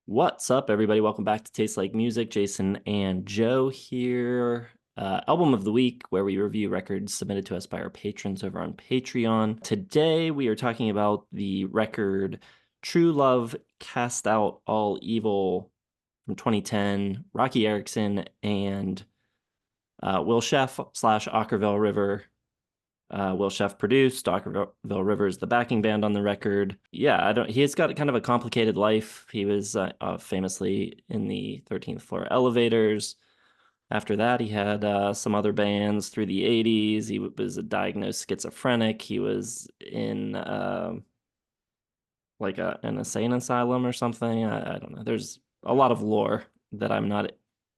What's up, everybody? Welcome back to Taste Like Music. Jason and Joe here. Album of the week, where we review records submitted to us by our patrons over on Patreon. Today, we are talking about the record True Love Cast Out All Evil from 2010, Roky Erickson and Will Sheff / Okkervil River. Will Sheff produced. Okkervil River is the backing band on the record. Yeah, I don't. He's got kind of a complicated life. He was famously in the 13th Floor Elevators. After that, he had some other bands through the 80s. He was a diagnosed schizophrenic. He was in like an insane asylum or something. I don't know. There's a lot of lore that I'm not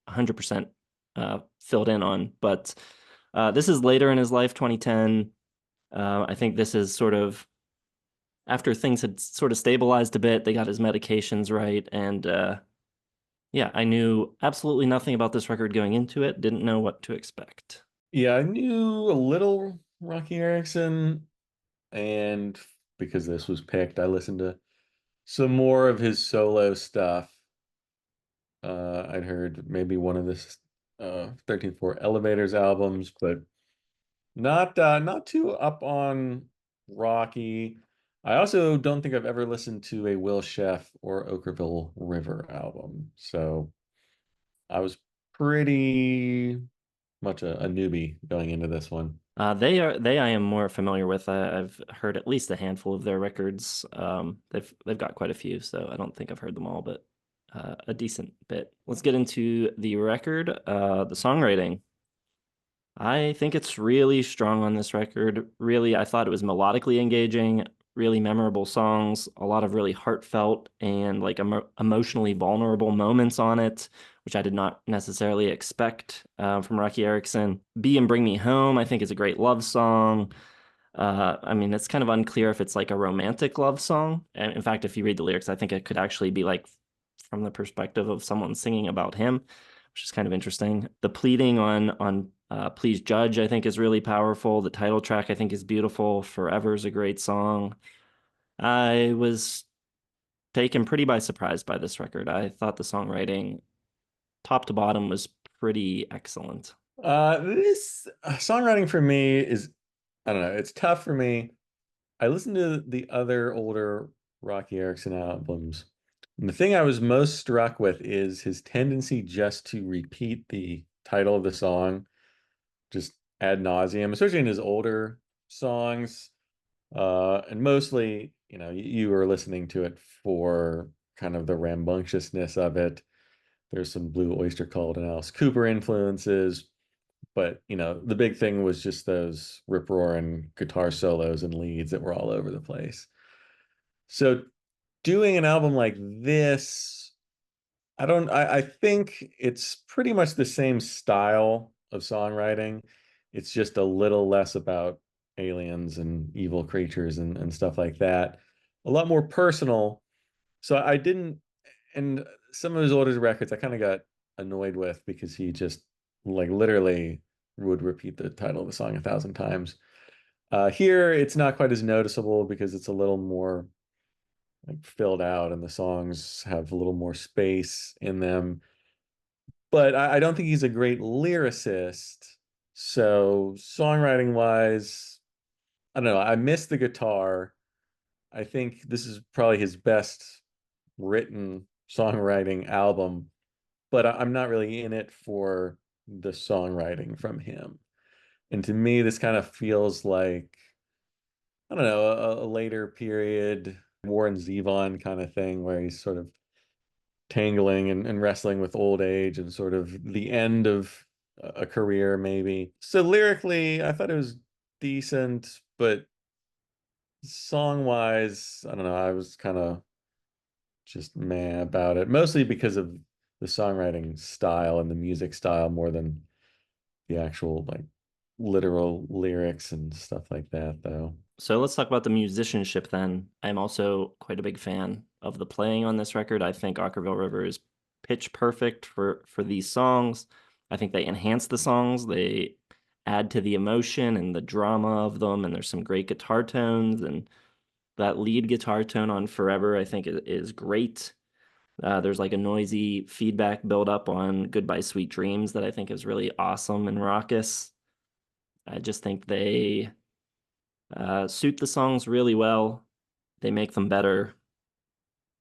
100% filled in on, but this is later in his life, 2010. I think this is sort of after things had sort of stabilized a bit. They got his medications right, and yeah, I knew absolutely nothing about this record going into it. Didn't know what to expect. Yeah, I knew a little Rocky Erickson, and because this was picked, I listened to some more of his solo stuff. I'd heard maybe one of this 13-4 Elevators albums, but not too up on Rocky. I also don't think I've ever listened to a Will Sheff or Okkervil River album, so I was pretty much a newbie going into this one. They I am more familiar with. I've heard at least a handful of their records. They've got quite a few, so I don't think I've heard them all, but a decent bit. Let's get into the record. The songwriting. I think it's really strong on this record. Really, I thought it was melodically engaging, really memorable songs, a lot of really heartfelt and like emotionally vulnerable moments on it, which I did not necessarily expect from Roky Erickson. Be and Bring Me Home, I think, is a great love song. I mean, it's kind of unclear if it's like a romantic love song. And in fact, if you read the lyrics, I think it could actually be like from the perspective of someone singing about him, which is kind of interesting. The pleading on Please Judge, I think, is really powerful. The title track, I think, is beautiful. Forever is a great song. I was taken pretty by surprise by this record. I thought the songwriting, top to bottom, was pretty excellent. This songwriting for me is, I don't know, it's tough for me. I listened to the other older Rocky Erickson albums, and the thing I was most struck with is his tendency just to repeat the title of the song just ad nauseum, especially in his older songs. And mostly, you were listening to it for kind of the rambunctiousness of it. There's some Blue Oyster Cult and Alice Cooper influences, but the big thing was just those rip-roaring guitar solos and leads that were all over the place. So doing an album like this, I think it's pretty much the same style of songwriting. It's just a little less about aliens and evil creatures and stuff like that. A lot more personal. So I didn't, and some of his older records I kind of got annoyed with because he just like literally would repeat the title of the song 1,000 times. Here it's not quite as noticeable because it's a little more like filled out and the songs have a little more space in them. But I don't think he's a great lyricist. So songwriting wise, I don't know. I miss the guitar. I think this is probably his best written songwriting album, but I'm not really in it for the songwriting from him. And to me, this kind of feels like, I don't know, a later period Warren Zevon kind of thing where he's sort of tangling and wrestling with old age and sort of the end of a career, maybe. So lyrically, I thought it was decent, but song wise, I don't know, I was kind of just meh about it, mostly because of the songwriting style and the music style more than the actual like literal lyrics and stuff like that, though. So let's talk about the musicianship then. I'm also quite a big fan of the playing on this record. I think Okkervil River is pitch perfect for these songs. I think they enhance the songs. They add to the emotion and the drama of them, and there's some great guitar tones, and that lead guitar tone on Forever, I think, is great. There's like a noisy feedback build up on Goodbye Sweet Dreams that I think is really awesome and raucous. I just think they suit the songs really well. They make them better.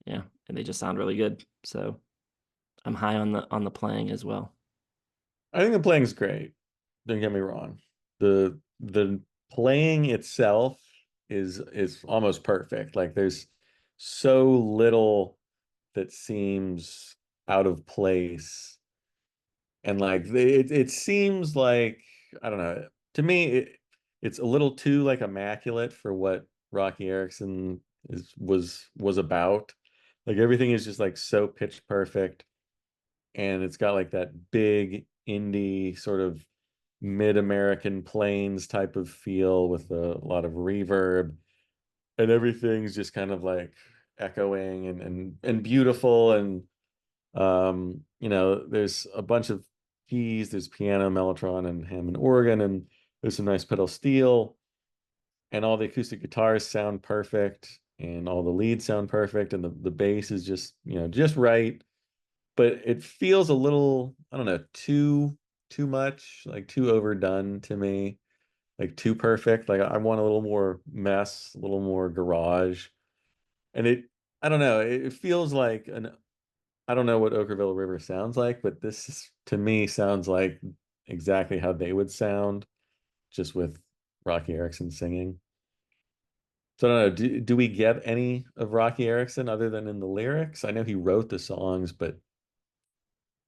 Yeah, and they just sound really good. So I'm high on the playing as well. I think the playing's great. Don't get me wrong. The playing itself is almost perfect. Like there's so little that seems out of place. And like it seems like I don't know. To me, it's a little too like immaculate for what Roky Erickson was about. Like everything is just like so pitch perfect, and it's got like that big indie sort of mid-American plains type of feel with a lot of reverb, and everything's just kind of like echoing and beautiful and there's a bunch of keys. There's piano, mellotron, and Hammond organ, and there's some nice pedal steel, and all the acoustic guitars sound perfect, and all the leads sound perfect, and the bass is just right. But it feels a little, I don't know, too much, like too overdone to me, like too perfect. Like I want a little more mess, a little more garage. And I don't know, it feels like an I don't know what Okkervil River sounds like, but to me sounds like exactly how they would sound, just with Roky Erickson singing. So I don't know. Do we get any of Roky Erickson other than in the lyrics? I know he wrote the songs, but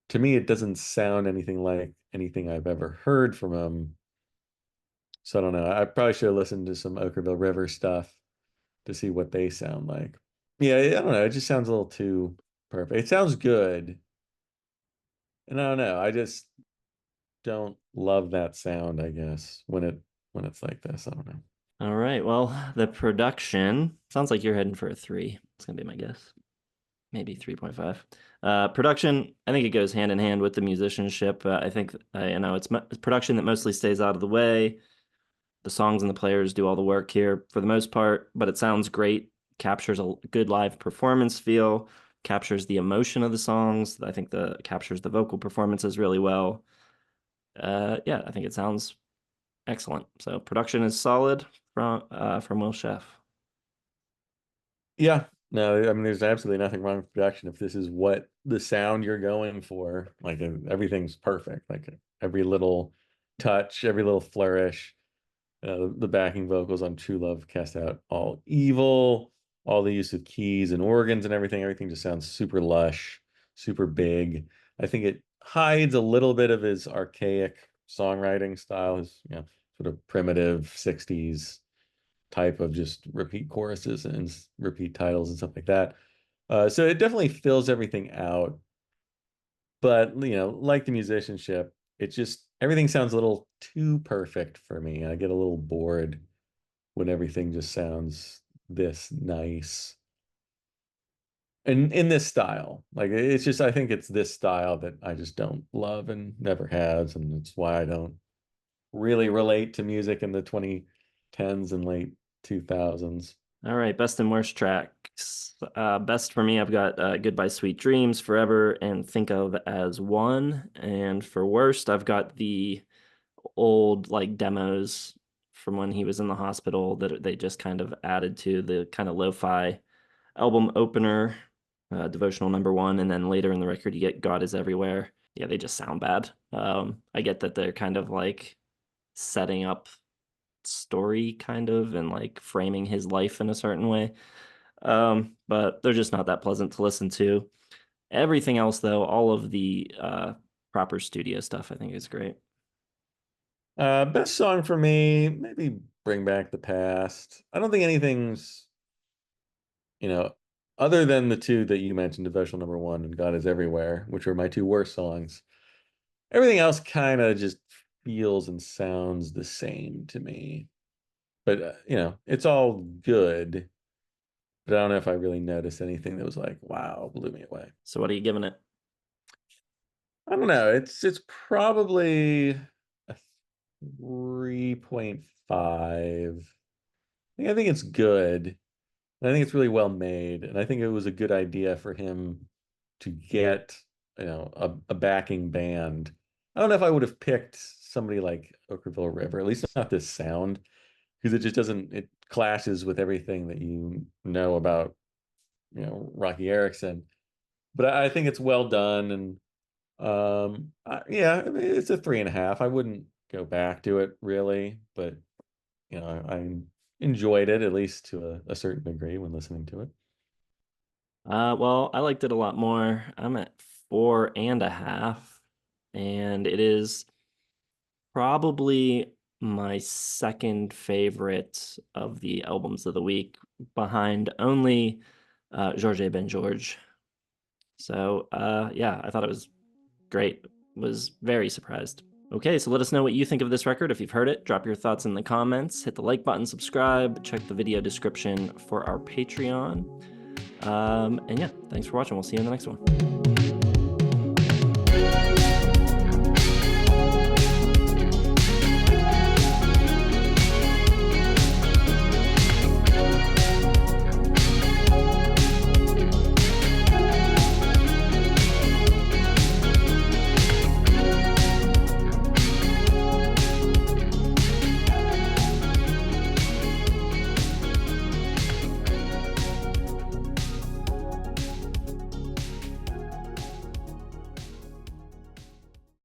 to me it doesn't sound anything like anything I've ever heard from him. So I don't know. I probably should have listened to some Okkervil River stuff to see what they sound like. Yeah, I don't know. It just sounds a little too perfect. It sounds good. And I don't know. I just don't love that sound, I guess, when it's like this. I don't know. All right. Well, the production sounds like you're heading for a three. It's gonna be my guess. Maybe 3.5. Production, I think it goes hand in hand with the musicianship. I think it's production that mostly stays out of the way. The songs and the players do all the work here for the most part, but it sounds great. Captures a good live performance feel. Captures the emotion of the songs. I think the captures the vocal performances really well. Yeah, I think it sounds excellent. So production is solid from Will Sheff. Yeah, no, I mean, there's absolutely nothing wrong with production if this is what the sound you're going for. Like everything's perfect. Like every little touch, every little flourish. The backing vocals on True Love Cast Out All Evil, all the use of keys and organs and everything. Everything just sounds super lush, super big. I think it hides a little bit of his archaic songwriting style, his sort of primitive 60s type of just repeat choruses and repeat titles and stuff like that. So it definitely fills everything out. But like the musicianship, it just everything sounds a little too perfect for me. I get a little bored when everything just sounds this nice. And in this style. Like it's just I think it's this style that I just don't love and never has, and it's why I don't really relate to music in the 2010s and late 2000s. All right, best and worst tracks. Best for me, I've got Goodbye Sweet Dreams, Forever, and Think of as one. And for worst, I've got the old like demos from when he was in the hospital that they just kind of added to the kind of lo-fi album opener, devotional number one, and then later in the record you get God is Everywhere. Yeah, they just sound bad. I get that they're kind of like setting up story kind of and like framing his life in a certain way. But they're just not that pleasant to listen to. Everything else, though, all of the proper studio stuff, I think is great. Best song for me, maybe Bring Back the Past. I don't think anything's, you know, other than the two that you mentioned, Devotional Number One and God is Everywhere, which were my two worst songs. Everything else kind of just feels and sounds the same to me. But, it's all good. But I don't know if I really noticed anything that was like, wow, blew me away. So, what are you giving it? I don't know. It's probably a 3.5. I think it's good. And I think it's really well made. And I think it was a good idea for him to get, a backing band. I don't know if I would have picked somebody like Okkervil River, at least not this sound, because it just doesn't, it clashes with everything that you know about, Roky Erickson. But I think it's well done, and yeah, I mean, it's a 3.5. I wouldn't go back to it really, but I enjoyed it at least to a certain degree when listening to it. Well, I liked it a lot more. I'm at 4.5, and it is probably my second favorite of the albums of the week, behind only Georges Ben George. So, yeah, I thought it was great. Was very surprised. Okay, so let us know what you think of this record. If you've heard it, drop your thoughts in the comments. Hit the like button, subscribe, check the video description for our Patreon. And yeah, thanks for watching. We'll see you in the next one.